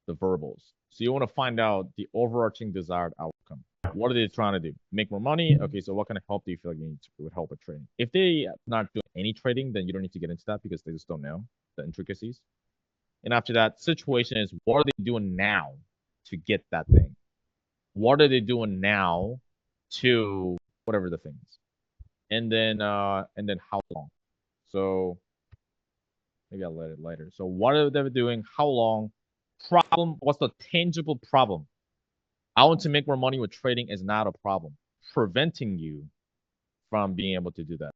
the verbals. So you want to find out the overarching desired outcome. What are they trying to do? Make more money? Okay, so what kind of help do you feel like you need to with help with trading? If they not doing any trading, then you don't need to get into that because they just don't know the intricacies. And after that, situation is what are they doing now to get that thing? What are they doing now to whatever the thing is? And then how long? So maybe I'll let it later. So what are they doing? How long? Problem? What's the tangible problem? I want to make more money with trading is not a problem. Preventing you from being able to do that.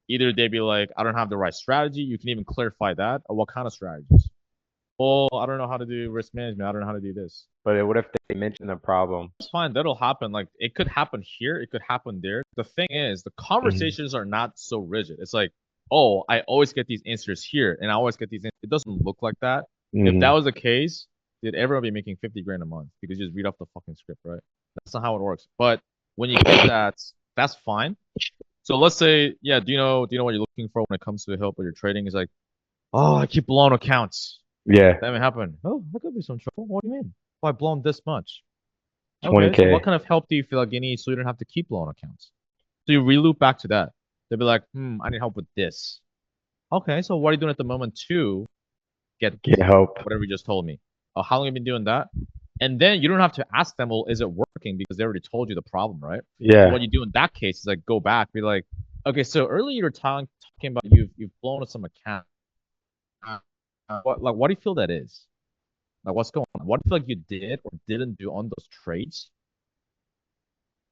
Either they be like, I don't have the right strategy. You can even clarify that. Or what kind of strategies? Well, I don't know how to do risk management. I don't know how to do this. But what if they mention the problem? It's fine. That'll happen. Like it could happen here. It could happen there. The thing is, the Mhm. conversations are not so rigid. It's like, oh, I always get these answers here, and I always get these. It doesn't look like that. If that Mhm. was the case, did everyone be making 50 grand a month because you just read off the fucking script, right? That's not how it works. But when you get that, that's fine. So let's say, yeah, do you know what you're looking for when it comes to help with your trading? Is like, oh, I keep blowing accounts. Yeah, That may happen. Oh, that could be some trouble. What do you mean? Oh, I blown this much. Okay, so what 20K. kind of help do you feel like you need so you don't have to keep blowing accounts? So you reloop back to that. They'll be like, I need help with this. Okay, so what are you doing at the moment to get Get help. whatever you just told me? Oh, how long have you been doing that? And then you don't have to ask them, well, is it working? Because they already told you the problem, right? So Yeah. what you do in that case is like go back, be like, okay, so earlier you were talking about you've blown up some account. What do you feel that is? Like what's going on? What do you feel like you did or didn't do on those trades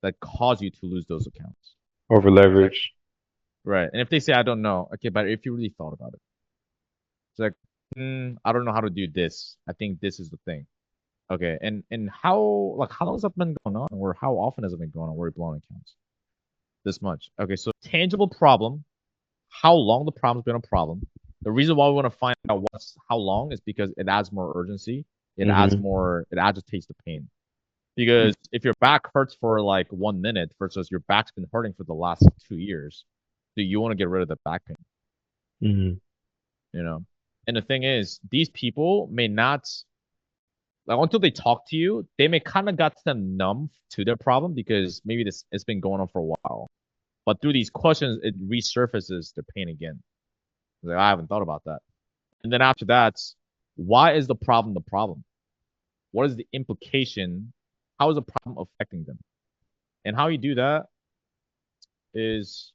that caused you to lose those accounts? Over leverage. Right. And if they say I don't know, okay, but if you really thought about it, it's like, I don't know how to do this. I think this is the thing. Okay, and how long has that been going on, or how often has it been going on? Where you're blowing accounts this much? Okay, so tangible problem. How long the problem's been a problem? The reason why we want to find out what's how long is because it adds more urgency. It adds Mhm. more. It agitates the pain. Because if your back hurts for like 1 minute versus your back's been hurting for the last 2 years, do you want to get rid of the back pain? Mhm. You know. And the thing is, these people may not like until they talk to you, they may kind of got them numb to their problem because maybe this it's been going on for a while. But through these questions, it resurfaces their pain again. Like I haven't thought about that. And then after that, why is the problem the problem? What is the implication? How is the problem affecting them? And how you do that is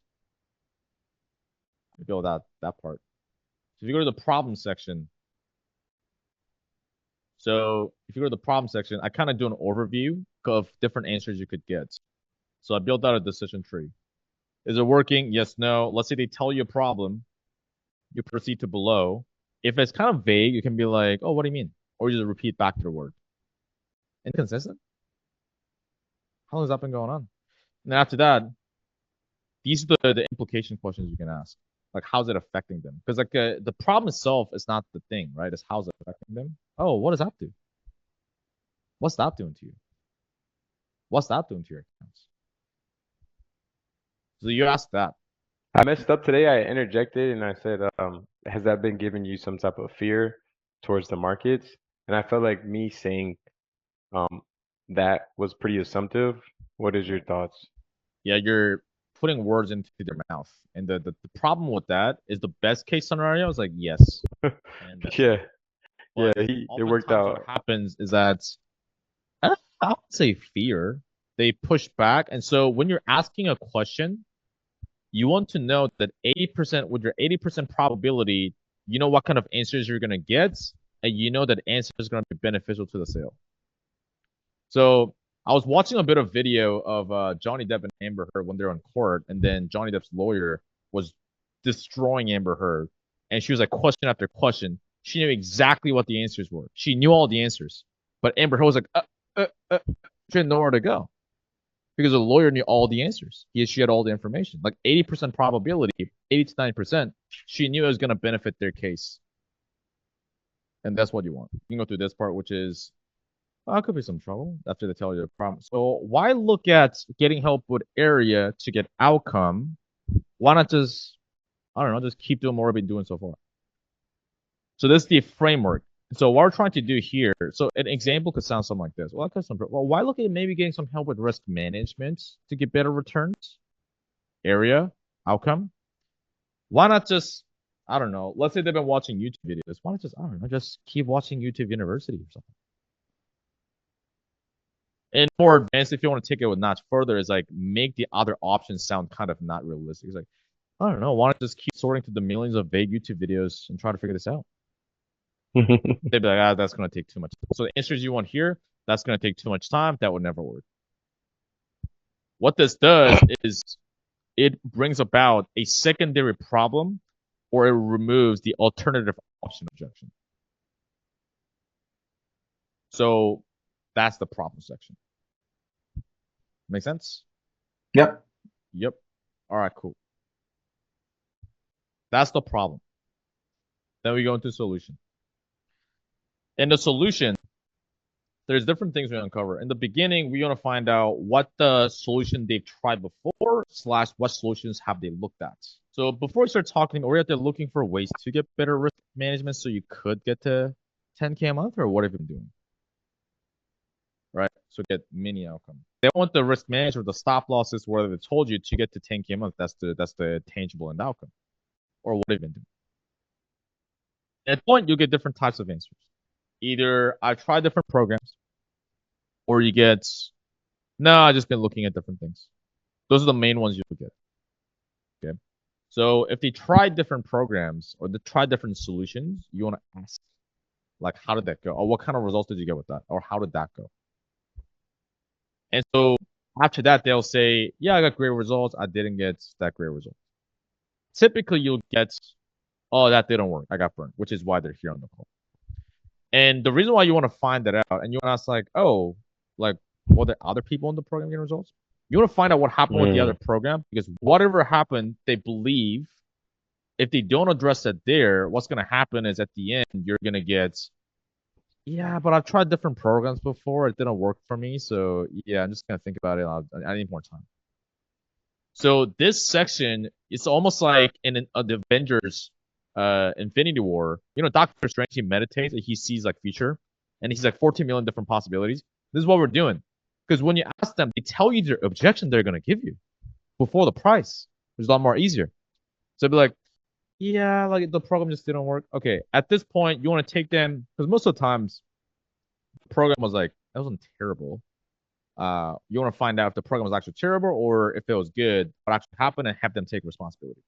you go that part. So if you go to the problem section, so if you go to the problem section, I kind of do an overview of different answers you could get. So I built out a decision tree. Is it working? Yes, no. Let's say they tell you a problem, you proceed to below. If it's kind of vague, you can be like, oh, what do you mean? Or you just repeat back the word. Inconsistent? How long has that been going on? And then after that, these are the implication questions you can ask. Like, how's it affecting them? Because like the problem itself is not the thing, right? It's how's it affecting them. Oh, what does that do? What's that doing to you? What's that doing to your accounts? So you ask that. I messed up today. I interjected and I said, has that been giving you some type of fear towards the markets? And I felt like me saying um that was pretty assumptive. What is your thoughts? Yeah, you're putting words into their mouth. And the problem with that is the best case scenario is like, yes. And that's it. Yeah, yeah, But it worked oftentimes what out. happens is that I would say fear. They push back. And so when you're asking a question, you want to know that 80% with your 80% probability, you know what kind of answers you're gonna get, and you know that answer is gonna be beneficial to the sale. So I was watching a bit of video of Johnny Depp and Amber Heard when they're on court, and then Johnny Depp's lawyer was destroying Amber Heard, and she was like question after question. She knew exactly what the answers were. She knew all the answers, but Amber Heard was like, she had nowhere to go because the lawyer knew all the answers. She had all the information, like 80% probability, 80 to 90%. She knew it was gonna benefit their case, and that's what you want. You can go through this part, which is could be some trouble after they tell you the problem. So why look at getting help with area to get outcome? Why not just I don't know, just keep doing what we've been doing so far? So this is the framework. So what we're trying to do here, so an example could sound something like this. Well, why look at maybe getting some help with risk management to get better returns, area, outcome? Why not just, I don't know, let's say they've been watching YouTube videos. Why not just, I don't know, just keep watching YouTube University or something? And more advanced, if you want to take it a notch further, is like make the other options sound kind of not realistic. It's like, I don't know, why not just keep sorting through the millions of vague YouTube videos and try to figure this out? They'd be like, that's going to take too much. So the answers you want here, that's going to take too much time. That would never work. What this does is it brings about a secondary problem or it removes the alternative option objection. So that's the problem section. Make sense? Yep. Yep. All right, cool. That's the problem. Then we go into solution. In the solution, there's different things we uncover. In the beginning, we want to find out what the solution they've tried before / what solutions have they looked at. So before we start talking, are we out there looking for ways to get better risk management so you could get to 10K a month, or what have you been doing? Right? So get mini outcome. They want the risk management, the stop losses, where they told you to get to 10K a month. That's the tangible end outcome. Or what have you been doing? At that point, you get different types of answers. Either I've tried different programs, or you get, no, I've just been looking at different things. Those are the main ones you would get. Okay. So if they try different programs or they try different solutions, you want to ask, like, how did that go? Or what kind of results did you get with that? Or how did that go? And so after that, they'll say, yeah, I got great results. I didn't get that great result. Typically, you'll get, oh, that didn't work. I got burned, which is why they're here on the call. And the reason why you want to find that out and you want to ask, like, oh, like, were there other people in the program getting results? You want to find out what happened with the other program because whatever happened, they believe if they don't address it there, what's going to happen is at the end, you're going to get, yeah, but I've tried different programs before. It didn't work for me. So, yeah, I'm just going to think about it. I need more time. So this section, it's almost like in the Avengers Infinity War. You know, Doctor Strange, he meditates and he sees like future and he's like 14 million different possibilities. This is what we're doing. Because when you ask them, they tell you their objection they're going to give you before the price, which is a lot more easier. So be like, yeah, like the program just didn't work. Okay, at this point, you want to take them because most of the times the program was like, that wasn't terrible. You want to find out if the program was actually terrible or if it was good, what actually happened, and have them take responsibility.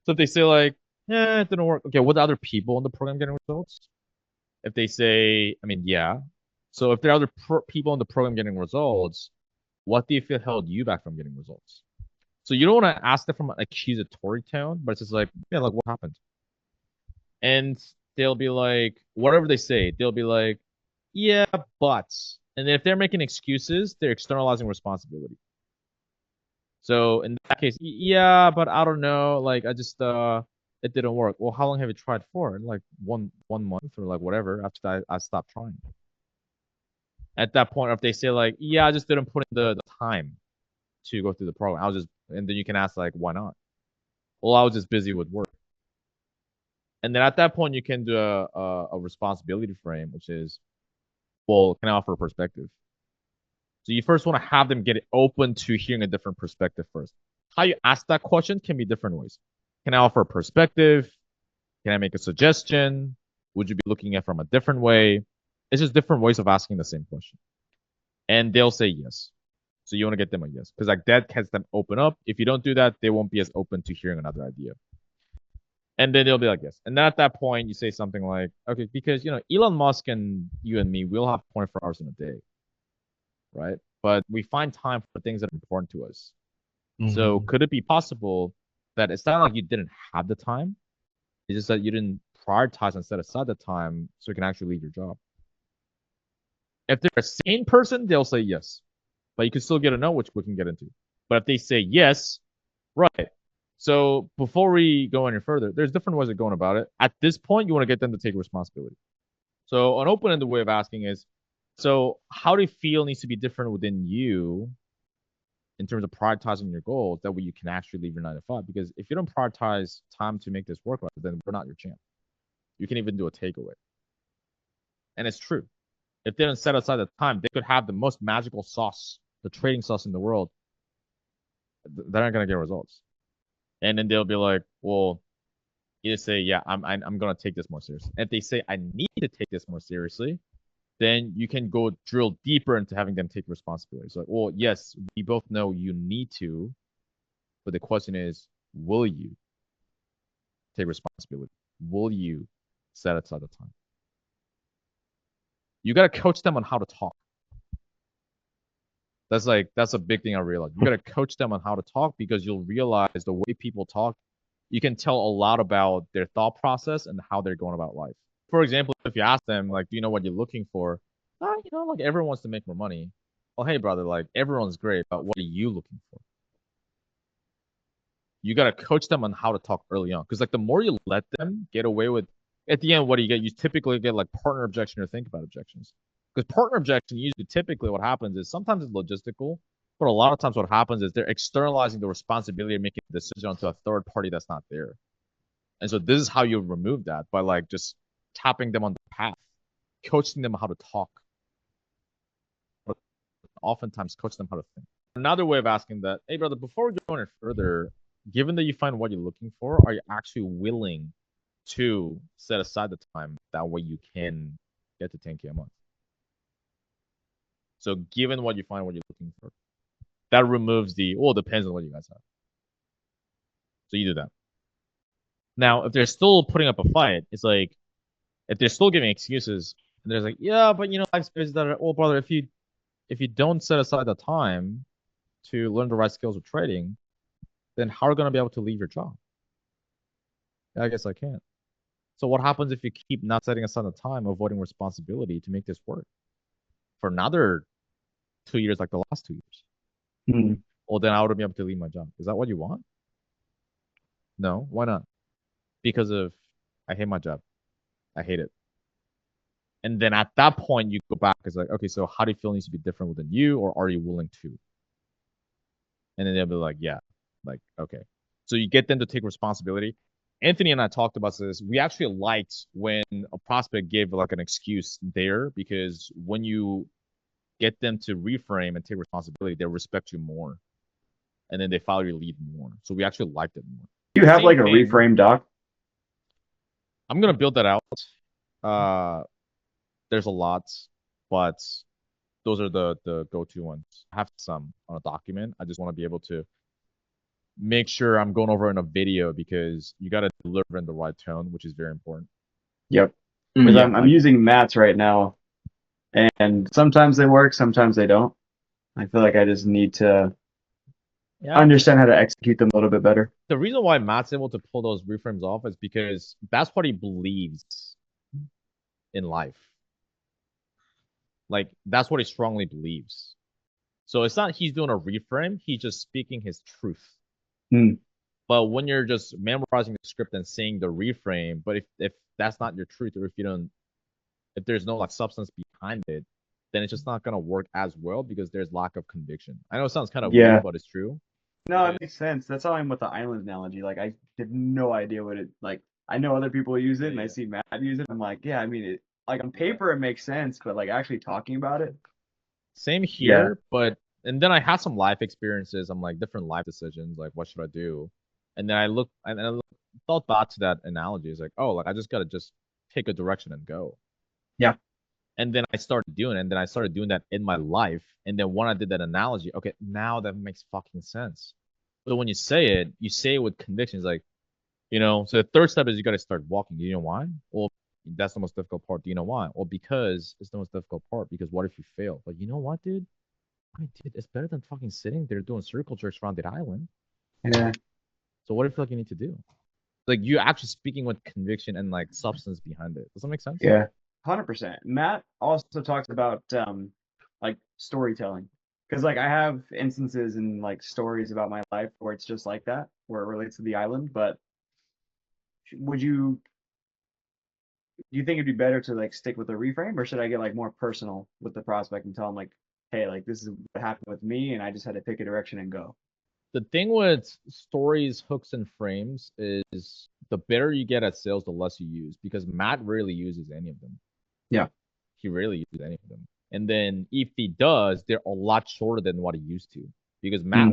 So if they say like, yeah, it didn't work. Okay, what other people in the program getting results? If they say, I mean, yeah. So if there are other people in the program getting results, what do you feel held you back from getting results? So you don't want to ask them from an accusatory tone, but it's just like, yeah, like what happened? And they'll be like, whatever they say, they'll be like, yeah, but. And if they're making excuses, they're externalizing responsibility. So in that case, yeah, but I don't know. Like I just it didn't work. Well, how long have you tried for? Like one month or like whatever. After that, I stopped trying. At that point, if they say like, yeah, I just didn't put in the time to go through the program. I was just, and then you can ask like, why not? Well, I was just busy with work. And then at that point, you can do a responsibility frame, which is, well, can I offer a perspective? So you first want to have them get it open to hearing a different perspective first. How you ask that question can be different ways. Can I offer a perspective? Can I make a suggestion? Would you be looking at it from a different way? It's just different ways of asking the same question. And they'll say yes. So you want to get them a yes. Because like that gets them open up. If you don't do that, they won't be as open to hearing another idea. And then they'll be like, yes. And then at that point, you say something like, okay, because, you know, Elon Musk and you and me, we'll have 24 hours in a day, right? But we find time for things that are important to us. So could it be possible that it's not like you didn't have the time? It's just that you didn't prioritize and set aside the time so you can actually leave your job. If they're a sane person, they'll say yes. But you can still get a no, which we can get into. But if they say yes, right. So before we go any further, there's different ways of going about it. At this point, you want to get them to take responsibility. So an open-ended way of asking is, so how do you feel needs to be different within you in terms of prioritizing your goals? That way you can actually leave your 9 to 5. Because if you don't prioritize time to make this work, then we're not your champ. You can even do a takeaway. And it's true. If they don't set aside the time, they could have the most magical sauce, the trading sauce in the world. They're not gonna get results. And then they'll be like, well, you say, yeah, I'm gonna take this more seriously. And if they say I need to take this more seriously, then you can go drill deeper into having them take responsibility. So, like, well, yes, we both know you need to, but the question is, will you take responsibility? Will you set aside the time? You gotta coach them on how to talk. That's a big thing I realized. You gotta coach them on how to talk because you'll realize the way people talk, you can tell a lot about their thought process and how they're going about life. For example, if you ask them, like, do you know what you're looking for? Like everyone wants to make more money. Well, hey, brother, like everyone's great, but what are you looking for? You gotta coach them on how to talk early on. Because like the more you let them get away with, at the end, what do you get? You typically get like partner objection or think about objections. Because partner objection, usually typically what happens is sometimes it's logistical, but a lot of times what happens is they're externalizing the responsibility of making a decision onto a third party that's not there. And so this is how you remove that by like just tapping them on the path, coaching them how to talk, oftentimes coach them how to think. Another way of asking that, hey brother, before we go any further, given that you find what you're looking for, are you actually willing to set aside the time that way you can get to 10K a month? So given what you find what you're looking for, that removes the, well, it depends on what you guys have. So you do that. Now, if they're still putting up a fight, it's like, if they're still giving excuses, and they're like, yeah, but life spaces that are, oh brother, if you don't set aside the time to learn the right skills of trading, then how are you gonna be able to leave your job? I guess I can't. So what happens if you keep not setting aside the time, avoiding responsibility to make this work for another 2 years, like the last 2 years? Hmm. Well, then I wouldn't be able to leave my job. Is that what you want? No. Why not? Because of I hate my job. I hate it. And then at that point, you go back. It's like, okay, so how do you feel needs to be different within you, or are you willing to? And then they'll be like, yeah, like, okay. So you get them to take responsibility. Anthony and I talked about this. We actually liked when a prospect gave like an excuse there because when you get them to reframe and take responsibility, they respect you more. And then they follow your lead more. So we actually liked it more. Do you have Same like a thing. reframe doc? I'm gonna build that out. There's a lot, but those are the go-to ones. I have some on a document. I just want to be able to make sure I'm going over in a video because you got to deliver in the right tone, which is very important. Yep. Because Yeah, I'm using mats right now, and sometimes they work, sometimes they don't. I feel like I just need to understand how to execute them a little bit better. The reason why Matt's able to pull those reframes off is because that's what he believes in life. Like that's what he strongly believes. So it's not he's doing a reframe, he's just speaking his truth. Hmm. But when you're just memorizing the script and saying the reframe, but if that's not your truth, or if there's no like substance behind it, then it's just not gonna work as well because there's lack of conviction. I know it sounds kind of weird, but it's true. No, it makes sense. That's how I'm with the island analogy. Like I had no idea what it like. I know other people use it, and I see Matt use it. I'm like, yeah, I mean, it like on paper it makes sense, but like actually talking about it, Same here, but and then I had some life experiences. I'm like different life decisions, like what should I do? And then I thought back to that analogy. It's like, oh, like I just gotta just pick a direction and go. Yeah. And then I started doing it, and then I started doing that in my life. And then when I did that analogy, okay, now that makes fucking sense. But when you say it with conviction. It's like, so the third step is you gotta start walking. Do you know why? Well, that's the most difficult part. Do you know why? Well, because it's the most difficult part. Because what if you fail? But you know what, dude? I mean, dude, it's better than fucking sitting there doing circle jerks around the island. Yeah. So what do you feel like you need to do? Like you actually speaking with conviction and like substance behind it. Does that make sense? Yeah. 100%. Matt also talks about like storytelling. Because like I have instances and like stories about my life where it's just like that, where it relates to the island. But would you do you think it'd be better to like stick with the reframe, or should I get like more personal with the prospect and tell them like, hey, like this is what happened with me, and I just had to pick a direction and go? The thing with stories, hooks, and frames is the better you get at sales, the less you use because Matt rarely uses any of them. Yeah. He rarely uses any of them. And then if he does, they're a lot shorter than what he used to. Because Matt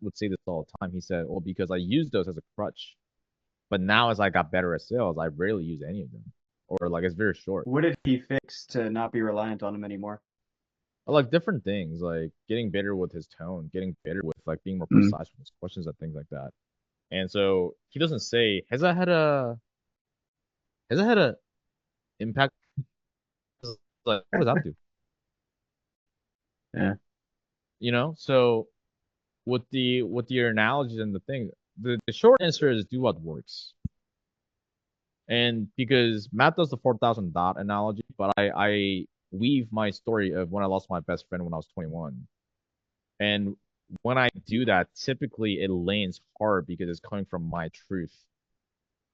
would say this all the time. He said, "Well, because I used those as a crutch, but now as I got better at sales, I rarely use any of them, or like it's very short." What did he fix to not be reliant on him anymore? Like different things, like getting better with his tone, getting better with like being more Mm. precise with his questions and things like that. And so he doesn't say, has that had a impact? Like, what does that do? Yeah. So with your analogies and the thing, the short answer is do what works. And because Matt does the 4,000 dot analogy, but I weave my story of when I lost my best friend when I was 21. And when I do that, typically it lands hard because it's coming from my truth.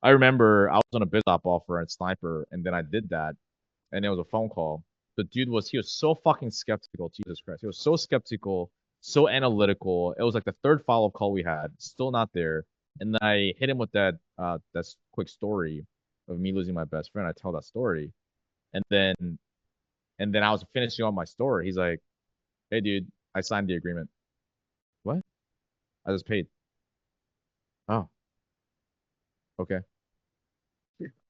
I remember I was on a biz op offer at Sniper, and then I did that, and it was a phone call. The dude he was so fucking skeptical, Jesus Christ. He was so skeptical, so analytical. It was like the third follow-up call we had, still not there. And then I hit him with that quick story of me losing my best friend. I tell that story. And then I was finishing on my story. He's like, "Hey dude, I signed the agreement." What? I just paid. Oh, okay.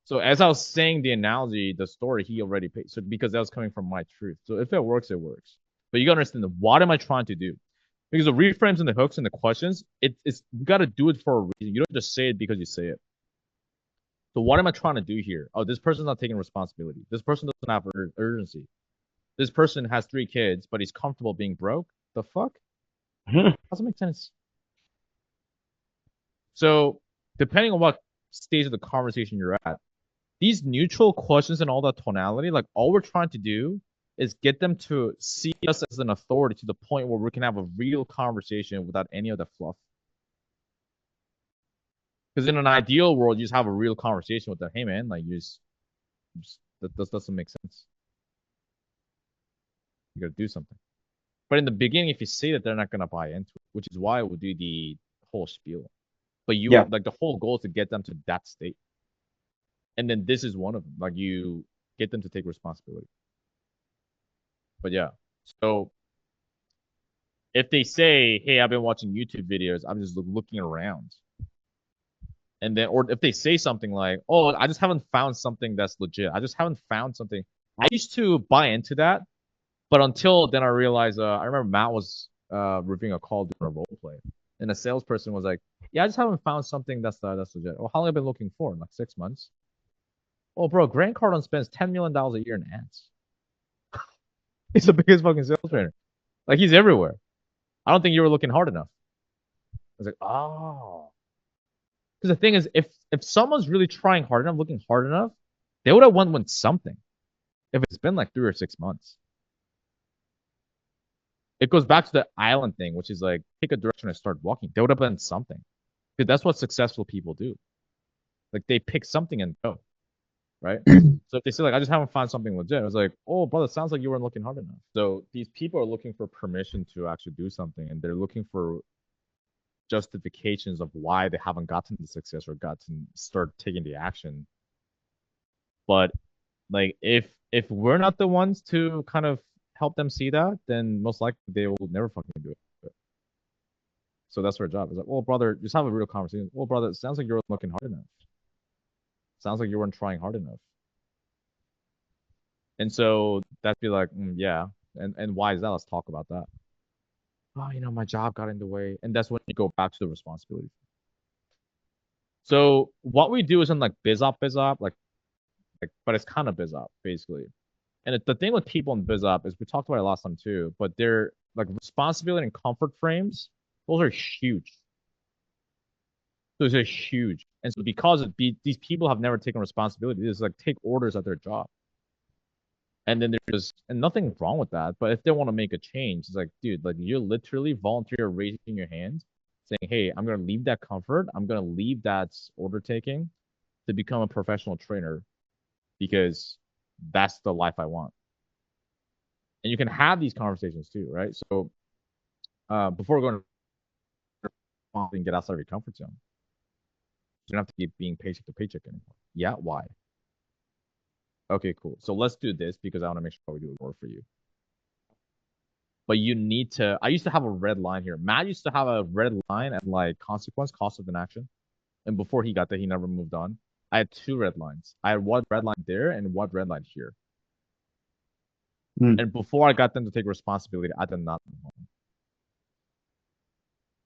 So as I was saying the analogy, the story, he already paid. So because that was coming from my truth. So if it works, it works. But you gotta understand what am I trying to do? Because the reframes and the hooks and the questions, it's you gotta do it for a reason. You don't just say it because you say it. So what am I trying to do here? Oh, this person's not taking responsibility. This person doesn't have urgency. This person has 3 kids, but he's comfortable being broke. The fuck? Doesn't make sense. So depending on what stage of the conversation you're at, these neutral questions and all that tonality, like all we're trying to do is get them to see us as an authority to the point where we can have a real conversation without any of the fluff. Because in an ideal world, you just have a real conversation with them. Hey man, like that doesn't make sense. You gotta do something. But in the beginning, if you say that, they're not gonna buy into it, which is why we'll do the whole spiel. But Yeah. like the whole goal is to get them to that state. And then this is one of them. Like you get them to take responsibility. But yeah. So if they say, "Hey, I've been watching YouTube videos, I'm just looking around," and then, or if they say something like, "Oh, I just haven't found something that's legit. I just haven't found something." I used to buy into that, but until then, I realized. I remember Matt was reviewing a call during a role play, and a salesperson was like, "Yeah, I just haven't found something that's legit." Well, how long have you been looking for? Like 6 months. Oh, bro, Grant Cardone spends $10 million a year in ads. He's the biggest fucking sales trainer. Like he's everywhere. I don't think you were looking hard enough. I was like, oh. Because the thing is, if someone's really trying hard enough, looking hard enough, they would have won something. If it's been like 3 or 6 months, it goes back to the island thing, which is like pick a direction and start walking. They would have been something, because that's what successful people do. Like they pick something and go, right? So if they say like I just haven't found something legit, it's like, oh brother, sounds like you weren't looking hard enough. So these people are looking for permission to actually do something, and they're looking for justifications of why they haven't gotten the success or gotten start taking the action. But like if we're not the ones to kind of help them see that, then most likely they will never fucking do it. So that's our job. It's like, well, brother, just have a real conversation. Well, brother, it sounds like you weren't looking hard enough. Sounds like you weren't trying hard enough. And so that'd be like, yeah. And why is that? Let's talk about that. Oh, my job got in the way. And that's when you go back to the responsibility. So what we do isn't like biz op, like, but it's kind of biz op basically. And the thing with people in biz op is we talked about it last time too, but they're like responsibility and comfort frames. Those are huge. Those are huge. And so because these people have never taken responsibility, it's like take orders at their job. And then there's and nothing wrong with that. But if they want to make a change, it's like, dude, like you're literally volunteer raising your hand, saying, "Hey, I'm gonna leave that comfort. I'm gonna leave that order taking to become a professional trainer because that's the life I want." And you can have these conversations too, right? So before going and get outside of your comfort zone, you don't have to keep being paycheck to paycheck anymore. Yeah, why? Okay, cool. So let's do this because I want to make sure we do it more for you. But you need to. I used to have a red line here. Matt used to have a red line at like consequence, cost of inaction. And before he got there, he never moved on. I had 2 red lines. I had one red line there and one red line here. Hmm. And before I got them to take responsibility, I did not move on.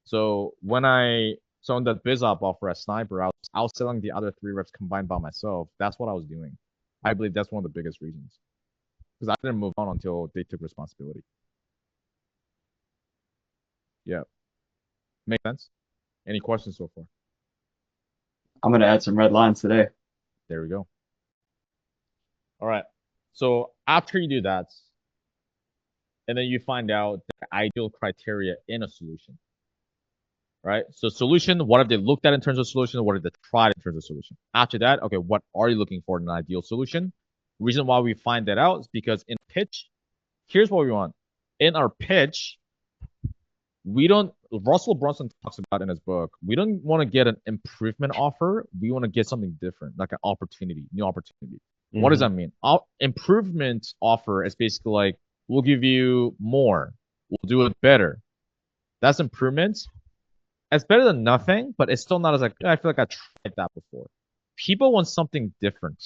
So on the biz op offer as sniper, I was selling the other 3 reps combined by myself. That's what I was doing. I believe that's one of the biggest reasons. Because I didn't move on until they took responsibility. Yeah. Make sense? Any questions so far? I'm gonna add some red lines today. There we go. All right. So after you do that, and then you find out the ideal criteria in a solution, right? So solution, what have they looked at in terms of solution? What have they tried in terms of solution? After that, okay, what are you looking for in an ideal solution? Reason why we find that out is because in pitch, here's what we want. In our pitch, we don't, Russell Brunson talks about in his book, we don't want to get an improvement offer. We want to get something different, like an opportunity, new opportunity. What does that mean? Improvement offer is basically like, we'll give you more, we'll do it better. That's improvement. It's better than nothing, but it's still not as like, I feel like I tried that before. People want something different.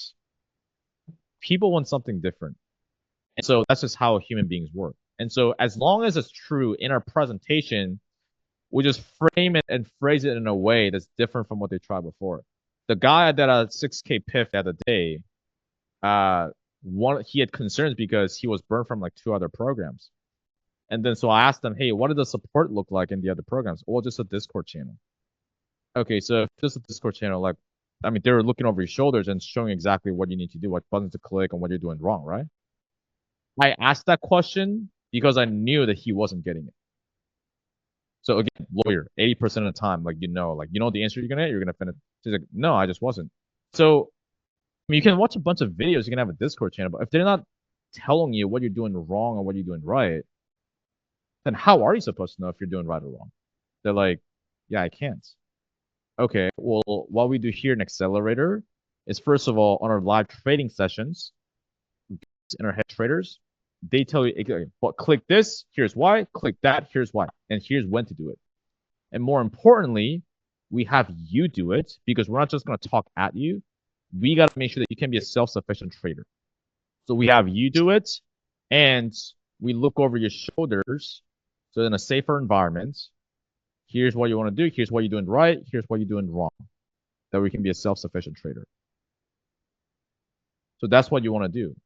People want something different. And so that's just how human beings work. And so as long as it's true in our presentation, we just frame it and phrase it in a way that's different from what they tried before. The guy that had a 6K PIF the other day, he had concerns because he was burned from like 2 other programs. And then so I asked them, hey, what did the support look like in the other programs? Well, just a Discord channel. Okay, so if just a Discord channel, like, I mean, they're looking over your shoulders and showing exactly what you need to do, what buttons to click, and what you're doing wrong, right? I asked that question because I knew that he wasn't getting it. So again, lawyer, 80% of the time, like you know the answer you're gonna finish. She's like, no, I just wasn't. So I mean, you can watch a bunch of videos, you can have a Discord channel, but if they're not telling you what you're doing wrong or what you're doing right, then how are you supposed to know if you're doing right or wrong? They're like, yeah, I can't. Okay, well, what we do here in Accelerator is first of all, on our live trading sessions, in our head traders, they tell you, okay, well, click this, here's why, click that, here's why, and here's when to do it. And more importantly, we have you do it because we're not just going to talk at you. We got to make sure that you can be a self-sufficient trader. So we have you do it, and we look over your shoulders. So in a safer environment, here's what you want to do. Here's what you're doing right. Here's what you're doing wrong. That we can be a self-sufficient trader. So that's what you want to do.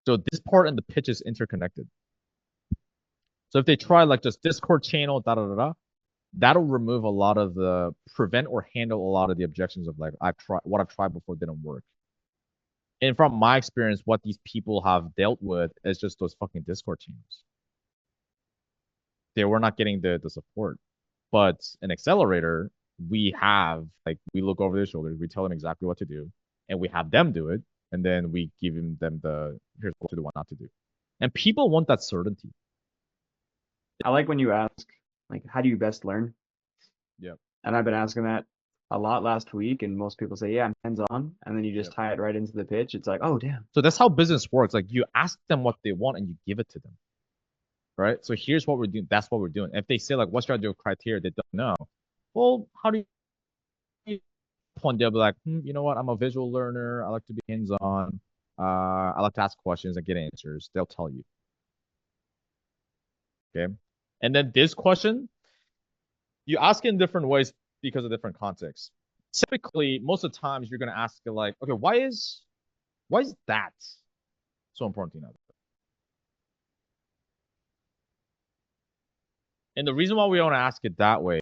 So this part and the pitch is interconnected. So if they try like just Discord channel, that'll remove a lot of the prevent or handle a lot of the objections of like what I've tried before didn't work. And from my experience, what these people have dealt with is just those fucking Discord channels. They were not getting the support. But an accelerator, we look over their shoulders, we tell them exactly what to do, and we have them do it, and then we give them here's what to do, what not to do. And people want that certainty. I like when you ask, like, how do you best learn? Yep. And I've been asking that a lot last week, and most people say, yeah, I'm hands-on, and then you just tie it right into the pitch. It's like, oh, damn. So that's how business works. Like you ask them what they want and you give it to them. Right? So here's what we're doing. That's what we're doing. If they say like, what's your ideal criteria? They don't know. Well, how do you point? They'll be like, you know what? I'm a visual learner. I like to be hands-on. I like to ask questions and get answers. They'll tell you. Okay. And then this question, you ask it in different ways because of different contexts. Typically, most of the times you're gonna ask it like, okay, why is that so important to you? And the reason why we want to ask it that way,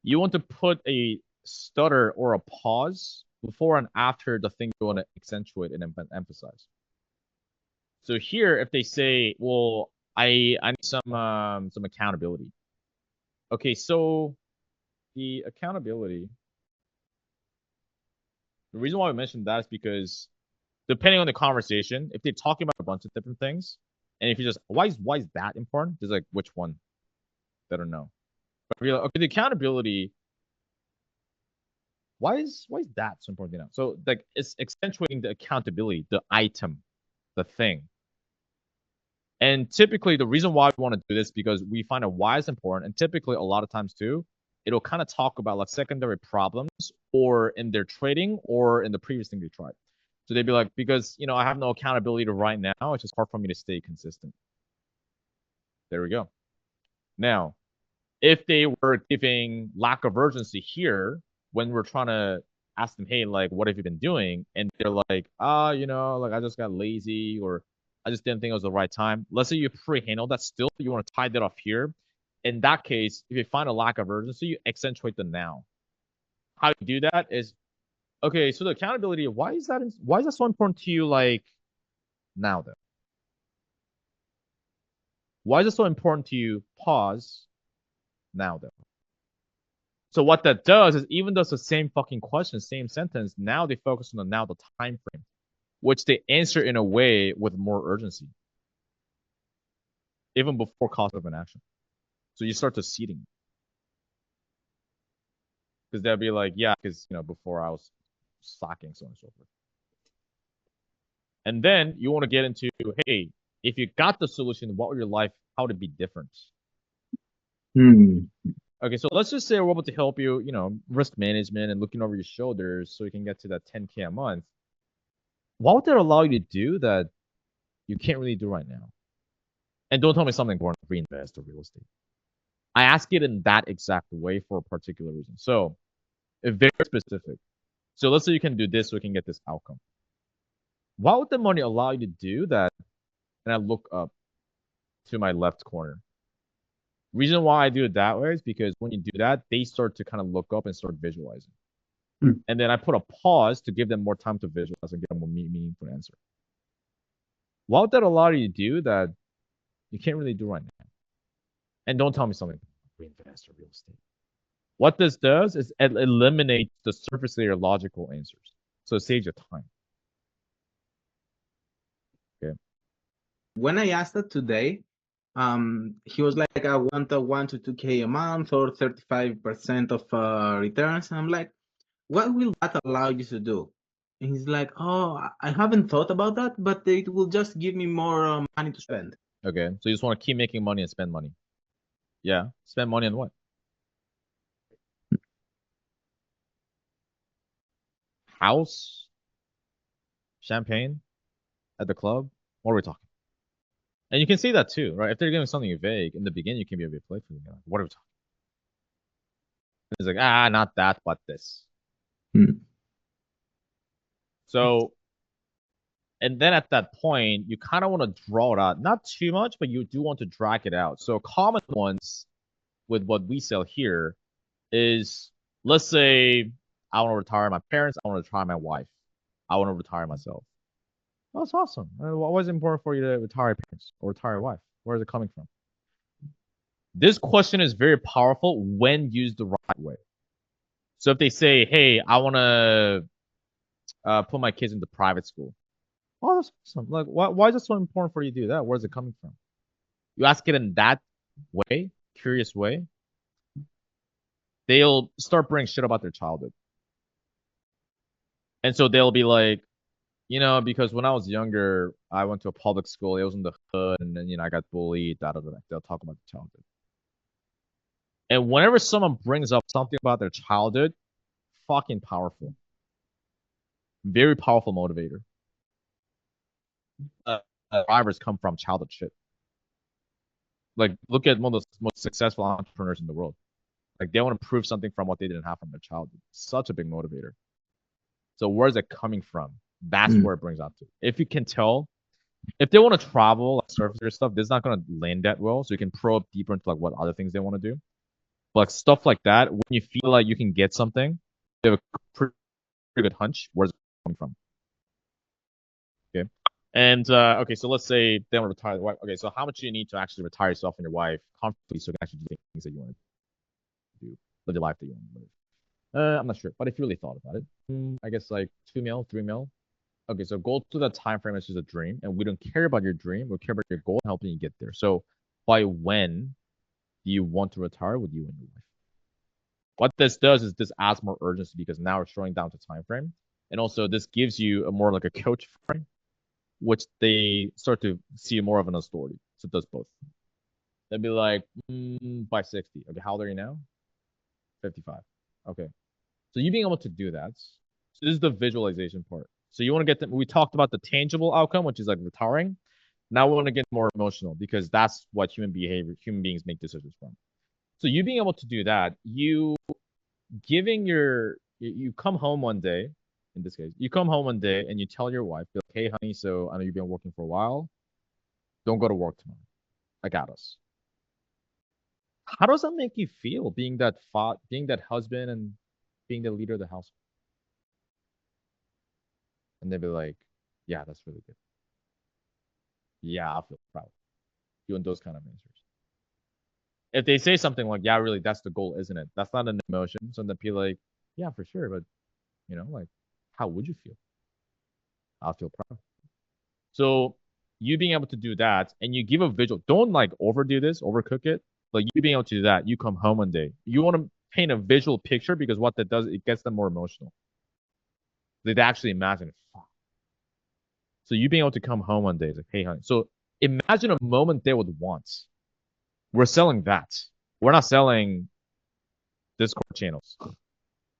you want to put a stutter or a pause before and after the thing you want to accentuate and emphasize. So here, if they say, well, I need some accountability. Okay, so the accountability, the reason why we mentioned that is because depending on the conversation, if they're talking about a bunch of different things, and if you just why is that important? There's like which one? They don't know. But if you're like, okay, the accountability, why is that so important now? So like it's accentuating the accountability, the item, the thing. And typically the reason why we want to do this because we find out why it's important. And typically a lot of times too, it'll kind of talk about like secondary problems or in their trading or in the previous thing they tried. So they'd be like, because I have no accountability to right now, it's just hard for me to stay consistent. There we go. Now, if they were giving lack of urgency here when we're trying to ask them, hey, like, what have you been doing? And they're like, like I just got lazy or I just didn't think it was the right time. Let's say you pre-handle that still, you want to tie that off here. In that case, if you find a lack of urgency, you accentuate the now. How you do that is, okay, so the accountability, why is that so important to you, like, now then? Why is it so important to you? Pause. Now then. So what that does is even though it's the same fucking question, same sentence, now they focus on the time frame, which they answer in a way with more urgency, even before cause of an action. So you start to seeding. Because they'll be like, yeah, because before I was slacking, so on and so forth. And then you want to get into, hey, if you got the solution, what would your life, how would it be different? Okay, so let's just say we're able to help you, risk management and looking over your shoulders so you can get to that 10K a month. What would that allow you to do that you can't really do right now? And don't tell me something boring, reinvest or real estate. I ask it in that exact way for a particular reason. So, very specific. So let's say you can do this so you can get this outcome. What would the money allow you to do that? And I look up to my left corner. Reason why I do it that way is because when you do that, they start to kind of look up and start visualizing. And then I put a pause to give them more time to visualize and get a more meaningful answer. What would that allow you to do that you can't really do right now? And don't tell me something reinvest or real estate. What this does is it eliminates the surface layer logical answers. So it saves you time. Okay. When I asked it today, he was like, I want a 1 to 2K a month or 35% of returns. And I'm like, what will that allow you to do? And he's like, oh, I haven't thought about that, but it will just give me more money to spend. Okay. So you just want to keep making money and spend money. Yeah. Spend money on what? House? Champagne? At the club? What are we talking? And you can see that too, right? If they're giving something vague in the beginning, you can be a bit playful. Like, what are we talking? It's like, not that, but this. So, and then at that point, you kind of want to draw it out. Not too much, but you do want to drag it out. So common ones with what we sell here is, let's say I want to retire my parents, I want to retire my wife, I want to retire myself. Oh, that's awesome. Why is it important for you to retire your parents or retire your wife? Where is it coming from? This question is very powerful when used the right way. So if they say, hey, I want to put my kids into private school. Oh, that's awesome. Like, why is it so important for you to do that? Where's it coming from? You ask it in that way, curious way, they'll start bringing shit about their childhood. And so they'll be like, because when I was younger, I went to a public school. It was in the hood, and then I got bullied. They'll talk about the childhood. And whenever someone brings up something about their childhood, fucking powerful, very powerful motivator. Drivers come from childhood shit. Like, look at one of the most successful entrepreneurs in the world. Like, they want to prove something from what they didn't have from their childhood. Such a big motivator. So where's it coming from? That's where it brings out to. If you can tell, if they want to travel, like surface or stuff, this is not going to land that well. So you can probe deeper into like what other things they want to do. But like stuff like that, when you feel like you can get something, you have a pretty good hunch. Where's it coming from? Okay. And okay, so let's say they want to retire the wife. Okay, so how much do you need to actually retire yourself and your wife comfortably so you can actually do things that you want to do, live the life that you want to live? I'm not sure, but if you really thought about it, I guess like 2 mil, 3 mil. Okay, so goal to that time frame is just a dream, and we don't care about your dream. We care about your goal and helping you get there. So by when do you want to retire with you and your wife? What this does is this adds more urgency because now we're showing down to time frame, and also this gives you a more like a coach frame, which they start to see more of an authority. So it does both. They'd be like, by 60. Okay, how old are you now? 55. Okay. So you being able to do that. So this is the visualization part. So you want to get them. We talked about the tangible outcome, which is like retiring. Now we want to get more emotional because that's what human beings make decisions from. So you being able to do that, you come home one day, in this case, you come home one day and you tell your wife, like, hey, honey, so I know you've been working for a while. Don't go to work tomorrow. I got us. How does that make you feel being being that husband and being the leader of the house? And they'd be like, yeah, that's really good. Yeah, I feel proud. Doing those kind of answers. If they say something like, yeah, really, that's the goal, isn't it? That's not an emotion. So then be like, yeah, for sure. But, like, how would you feel? I'll feel proud. So you being able to do that and you give a visual, don't like overdo this, overcook it. Like you being able to do that, you come home one day. You want to paint a visual picture because what that does, it gets them more emotional. They'd actually imagine it. So you being able to come home one day, it's like, hey, honey. So imagine a moment they would want. We're selling that. We're not selling Discord channels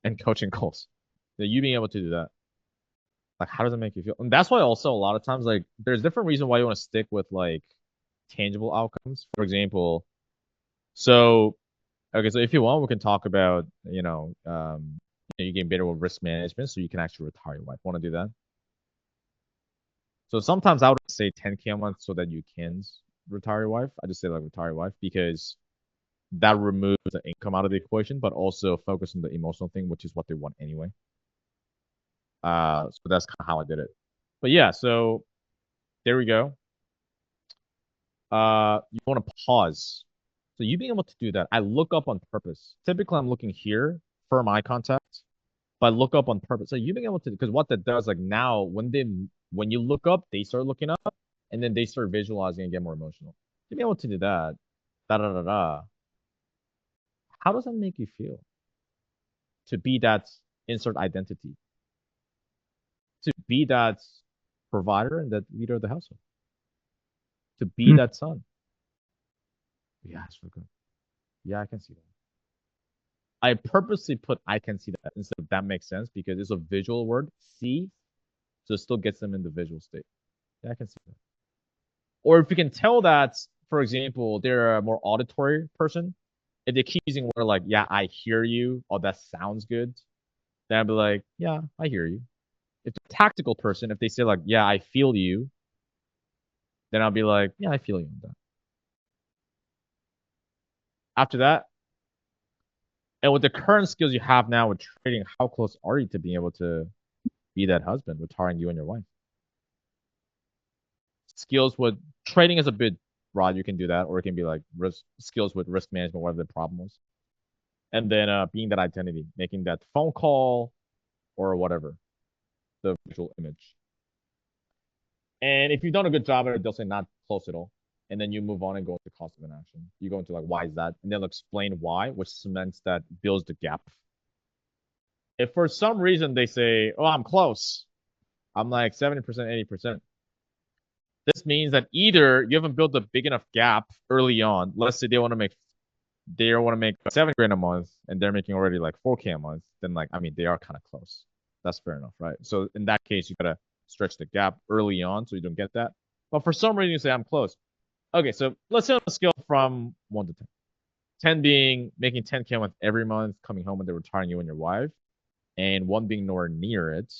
and coaching calls. So you being able to do that. Like, how does it make you feel? And that's why also a lot of times, like, there's different reasons why you want to stick with like tangible outcomes. For example, so okay, so if you want, we can talk about, you get better with risk management so you can actually retire your wife. Want to do that? So sometimes I would say 10K a month so that you can retire your wife. I just say like retire your wife because that removes the income out of the equation, but also focus on the emotional thing, which is what they want anyway. So that's kind of how I did it. But yeah, so there we go. You want to pause. So you being able to do that, I look up on purpose. Typically, I'm looking here for my contact, but I look up on purpose. So you being able to, because what that does, like now, when you look up, they start looking up, and then they start visualizing and get more emotional. You being able to do that, da da da da. How does that make you feel? To be that insert identity, to be that provider and that leader of the household, to be that son. Yeah, it's so good. Yeah, I can see that. I purposely put I can see that instead of that makes sense because it's a visual word, see, so it still gets them in the visual state. Yeah, I can see that. Or if you can tell that, for example, they're a more auditory person, if they keep using word like, yeah, I hear you, or that sounds good, then I'd be like, yeah, I hear you. If they're a tactical person, if they say like, yeah, I feel you, then I'll be like, yeah, I feel you on that. After that, and with the current skills you have now with trading, how close are you to being able to be that husband, retiring you and your wife? Skills with trading is a bit broad. You can do that, or it can be like skills with risk management, whatever the problem was. And then being that identity, making that phone call or whatever, the visual image. And if you've done a good job at it, they'll say not close at all. And then you move on and go into cost of inaction. You go into like, why is that? And they'll explain why, which cements that builds the gap. If for some reason they say, oh, I'm close, I'm like 70%, 80%. This means that either you haven't built a big enough gap early on. Let's say they want to make 7 grand a month and they're making already like 4K a month. Then like, I mean, they are kind of close. That's fair enough, right? So in that case, you gotta stretch the gap early on so you don't get that. But for some reason, you say I'm close. Okay, so let's say on a scale from 1 to 10. 10 being making 10K a month every month, coming home and they're retiring you and your wife, and 1 being nowhere near it.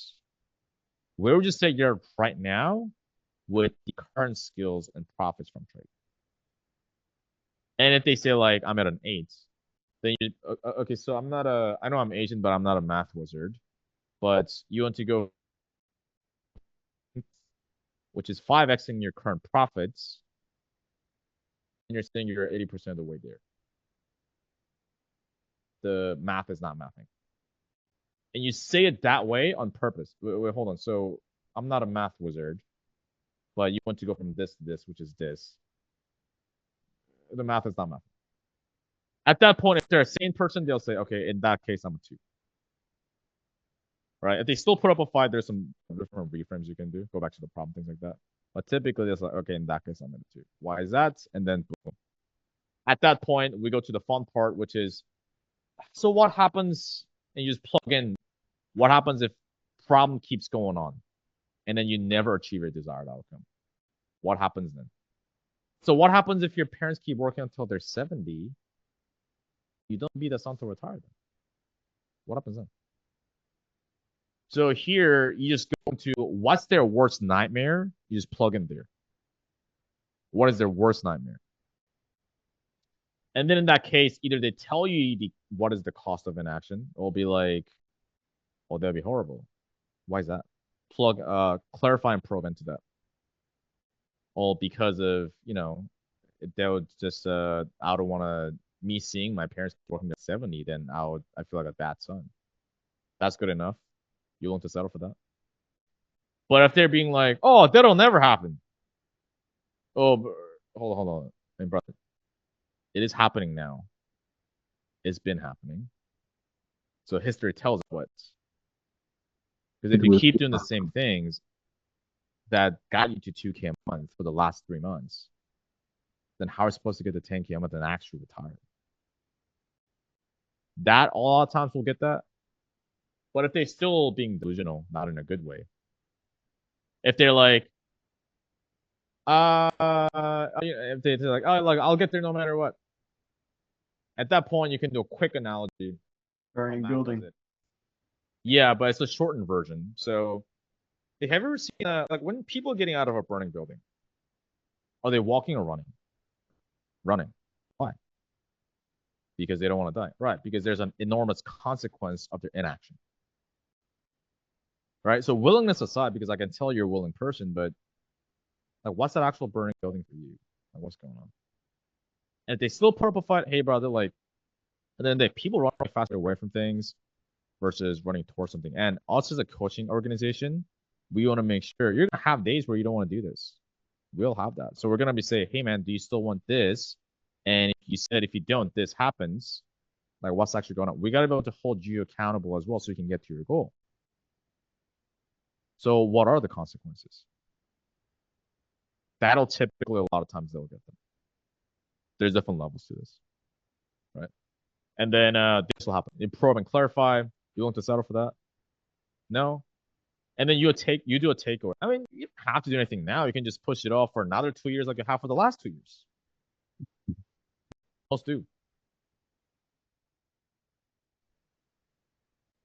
Where would you say you're right now with the current skills and profits from trading? And if they say like I'm at an 8, then you okay. So I know I'm Asian, but I'm not a math wizard. But you want to go, which is 5xing your current profits, and you're saying you're 80% of the way there. The math is not mathing, and you say it that way on purpose. Wait, hold on. So I'm not a math wizard, but you want to go from this to this, which is this. The math is not math. At that point, if they're a sane person, they'll say, okay, in that case, I'm a 2. Right? If they still put up a 5, there's some different reframes you can do. Go back to the problem, things like that. But typically, it's like, okay, in that case, I'm at a 2. Why is that? And then boom. At that point, we go to the fun part, which is, so what happens, and you just plug in, what happens if problem keeps going on, and then you never achieve your desired outcome? What happens then? So what happens if your parents keep working until they're 70? You don't be the son to retire them. What happens then? So here, you just go into what's their worst nightmare? You just plug in there. What is their worst nightmare? And then in that case, either they tell you what is the cost of inaction, or it'll be like, oh, that'd be horrible. Why is that? Clarify and probe into that. All because of, they would just, I don't want to, me seeing my parents working at 70, then I feel like a bad son. That's good enough. You willing to settle for that? But if they're being like, oh, that'll never happen. Oh, hold on. Hey, brother. It is happening now. It's been happening. So history tells us what. Because if you keep doing the same things that got you to 2K a month for the last 3 months, then how are you supposed to get to 10K a month and actually retire? That a lot of times we'll get that. But if they're still being delusional, not in a good way. If they're like, if they're like, oh, like I'll get there no matter what. At that point, you can do a quick analogy. Burning building. Yeah, but it's a shortened version. So, have you ever seen like when people are getting out of a burning building? Are they walking or running? Running. Why? Because they don't want to die. Right? Because there's an enormous consequence of their inaction. Right? So willingness aside, because I can tell you're a willing person, but like, what's that actual burning building for you? Like, what's going on? And if they still put up a fight, hey, brother, like, and then people run faster away from things versus running towards something. And us as a coaching organization, we want to make sure you're gonna have days where you don't want to do this. We'll have that. So we're gonna be saying, hey man, do you still want this? And if you said if you don't, this happens. Like what's actually going on? We gotta be able to hold you accountable as well so you can get to your goal. So what are the consequences? That'll typically a lot of times they'll get them. There's different levels to this. Right? And then this will happen. You probe and clarify. You willing to settle for that? No. And then you do a takeaway. I mean, you don't have to do anything now. You can just push it off for another 2 years like you have for the last 2 years. Most do.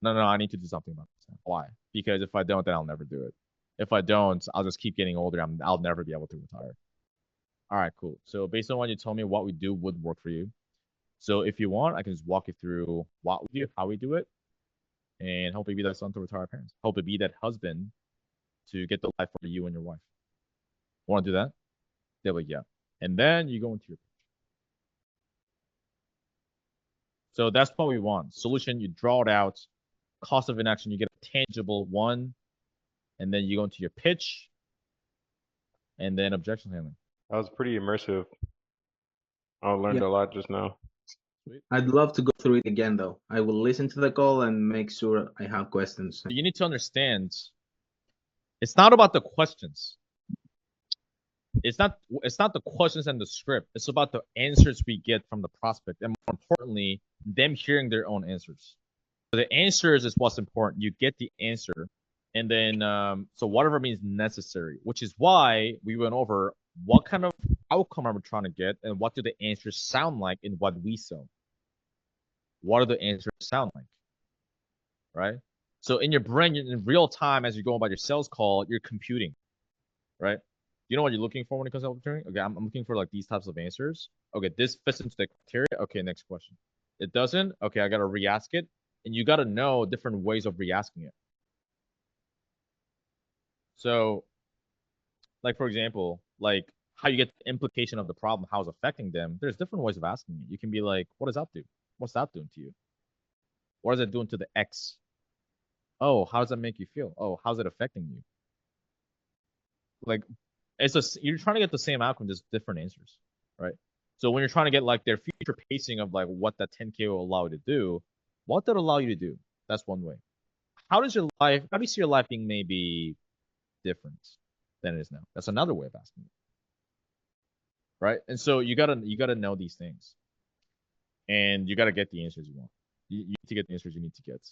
No, I need to do something about this. Why? Because if I don't, then I'll never do it. If I don't, I'll just keep getting older. I'll never be able to retire. All right, cool. So based on what you told me, what we do would work for you. So if you want, I can just walk you through what we do, how we do it, and hopefully be that son to retire our parents. Hopefully be that husband to get the life for you and your wife. Want to do that? They're like, yeah. And then you go into your pitch. So that's what we want. Solution, you draw it out. Cost of inaction, you get a tangible one. And then you go into your pitch. And then objection handling. That was pretty immersive. I learned a lot just now. Sweet. I'd love to go through it again, though. I will listen to the call and make sure I have questions. You need to understand, it's not about the questions. It's not the questions and the script. It's about the answers we get from the prospect, and more importantly, them hearing their own answers. So the answers is what's important. You get the answer, and then so whatever means necessary, which is why we went over what kind of outcome are we trying to get, and what do the answers sound like in what we sell. What do the answers sound like? Right? So in your brain, in real time, as you go about your sales call, you're computing, right? You know what you're looking for when it comes to opportunity? Okay, I'm looking for like these types of answers. Okay, this fits into the criteria. Okay, next question. It doesn't? Okay, I gotta re-ask it. And you gotta know different ways of re-asking it. So, like for example, like how you get the implication of the problem, how it's affecting them, there's different ways of asking it. You can be like, what does that do? What's that doing to you? What is it doing to the X? Oh, how does that make you feel? Oh, how's it affecting you? Like, you're trying to get the same outcome, just different answers, right? So when you're trying to get like their future pacing of like what that 10K will allow you to do, what that allow you to do? That's one way. How do you see your life being maybe different than it is now? That's another way of asking it. Right? And so you gotta know these things. And you gotta get the answers you want. You need to get the answers you need to get.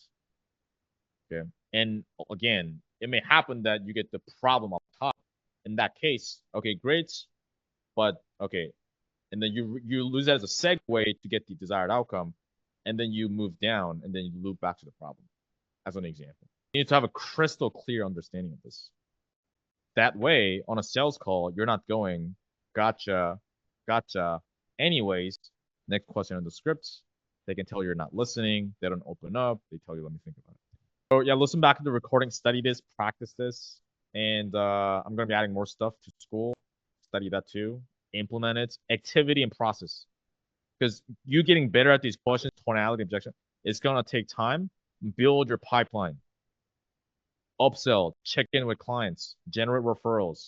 Okay. And again, it may happen that you get the problem up top. In that case, okay, great. But okay, and then you lose that as a segue to get the desired outcome, and then you move down, and then you loop back to the problem. As an example, you need to have a crystal clear understanding of this. That way, on a sales call, you're not going, gotcha, gotcha. Anyways, next question on the script. They can tell you're not listening. They don't open up. They tell you, let me think about it. So yeah, listen back to the recording, study this, practice this, and I'm gonna be adding more stuff to school. Study that too, implement it, activity and process. Because you getting better at these questions, tonality, objection, it's gonna take time. Build your pipeline, upsell, check in with clients, generate referrals,